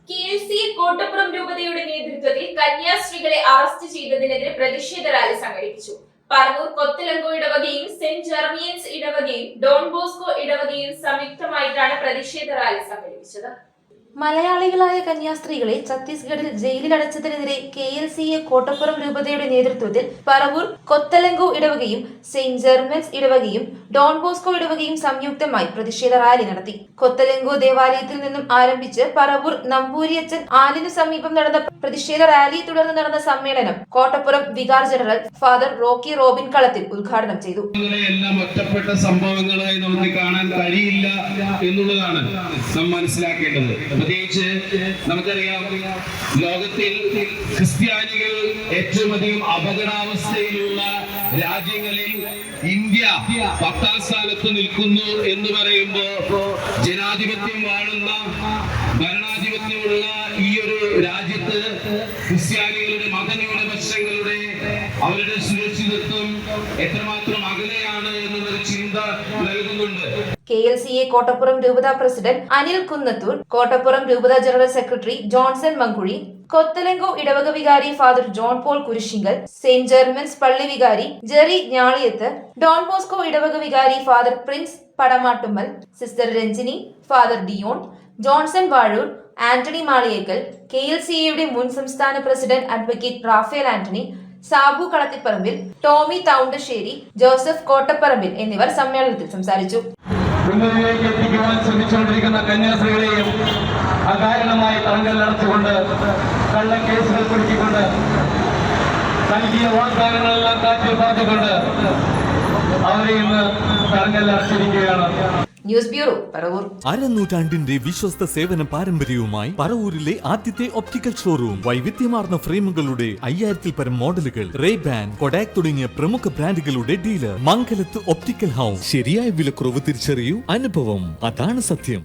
KLC Kottappuram രൂപതയുടെ നേതൃത്വത്തിൽ കന്യാസ്ത്രീകളെ arrest ചെയ്തതിനെതിരെ പ്രതിഷേധ റാലി സംഘടിപ്പിച്ചു. പറവൂർ കൊത്തലങ്കോ ഇടവകയും സെന്റ് ജെറമിയൻസ് ഇടവകയും ഡോൺ ബോസ്കോ ഇടവകയും സംയുക്തമായിട്ടാണ് പ്രതിഷേധ റാലി സംഘടിപ്പിച്ചത്. മലയാളികളായ കന്യാസ്ത്രീകളെ ഛത്തീസ്ഗഡിൽ ജയിലിലടച്ചതിനെതിരെ KLCA കോട്ടപ്പുറം രൂപതയുടെ നേതൃത്വത്തിൽ പറവൂർ കൊത്തലങ്കോ ഇടവകയും സെന്റ് ജെർമൻസ് ഇടവകയും ഡോൺ ബോസ്കോ ഇടവകയും സംയുക്തമായി പ്രതിഷേധ റാലി നടത്തി. കൊത്തലങ്കോ ദേവാലയത്തിൽ നിന്നും ആരംഭിച്ച് പറവൂർ നമ്പൂരിയച്ചൻ ആലിനു സമീപം നടന്ന പ്രതിഷേധ റാലിയെ തുടർന്ന് നടന്ന സമ്മേളനം Kottappuram vicar general father Rocky Robin കളത്തിൽ ഉദ്ഘാടനം ചെയ്തു. എല്ലാം ഒറ്റപ്പെട്ട സംഭവങ്ങളായി നമുക്ക് കാണാൻ കഴിയില്ല എന്നുള്ളതാണ് നാം മനസ്സിലാക്കേണ്ടത്. പ്രത്യേകിച്ച് നമുക്കറിയാം, ലോകത്തിൽ ക്രിസ്ത്യാനികൾ ഏറ്റവും അധികം അപകടാവസ്ഥയിലുള്ള രാജ്യങ്ങളിൽ ഇന്ത്യ 10ാം സ്ഥാനത്ത് നിൽക്കുന്നു എന്ന് പറയുമ്പോൾ ജനാധിപത്യം വാഴുന്ന ഭരണാധിപത്യമുള്ള ഈ ഒരു രാജ്യത്ത് ക്രിസ്ത്യാനികളുടെ മതന്യൂനപക്ഷങ്ങളുടെ അവരുടെ സുരക്ഷിതത്വം എത്രമാത്രം അകലെയാണ് എന്നൊരു ചിന്ത നൽകുന്നുണ്ട്. KLCA കോട്ടപ്പുറം രൂപത പ്രസിഡന്റ് അനിൽ കുന്നത്തൂർ, കോട്ടപ്പുറം രൂപത general secretary Johnson Mankuzhi, Cottolengo ഇടവക വികാരി father John Paul Kurisinkal, Saint Germain's പള്ളി വികാരി ജെറി ഞാളിയത്ത്, ഡോൺ ബോസ്കോ ഇടവക വികാരി father Prince Padamattummal, sister Ranjini, father Dion, Johnson Vazhoor, Antony Maliyekkal, KLCAയുടെ മുൻ സംസ്ഥാന president advocate Raphael Antony, Sabu Kalathiparambil, Tommy Thoundassery, Joseph Kottaparambil എന്നിവർ സമ്മേളനത്തിൽ സംസാരിച്ചു. ഉന്നതിയിലേക്ക് എത്തിക്കുവാൻ ശ്രമിച്ചുകൊണ്ടിരിക്കുന്ന കന്യാസ്ത്രീകളെയും അകാരണമായി തടങ്കലിലടച്ചുകൊണ്ട് കള്ളക്കേസുകൾ കുടുക്കിക്കൊണ്ട് നൽകിയ വാഗ്ദാനങ്ങളെല്ലാം കാറ്റിൽ പറഞ്ഞുകൊണ്ട് അവരെ ഇന്ന് തടങ്കലിലടച്ചിരിക്കുകയാണ്. News bureau, Paravur. അരനൂറ്റാണ്ടിന്റെ വിശ്വസ്ത സേവന പാരമ്പര്യവുമായി പറവൂരിലെ ആദ്യത്തെ ഒപ്റ്റിക്കൽ ഷോറൂം. വൈവിധ്യമാർന്ന ഫ്രെയിമുകളുടെ 5000-ൽ പരം മോഡലുകൾ, റേബാൻ, കൊഡാക് തുടങ്ങിയ പ്രമുഖ ബ്രാൻഡുകളുടെ ഡീലർ. മംഗലത്ത് ഒപ്റ്റിക്കൽ ഹൗസ്. ശരിയായ വിലക്കുറവ് തിരിച്ചറിയൂ, അനുഭവം അതാണ് സത്യം.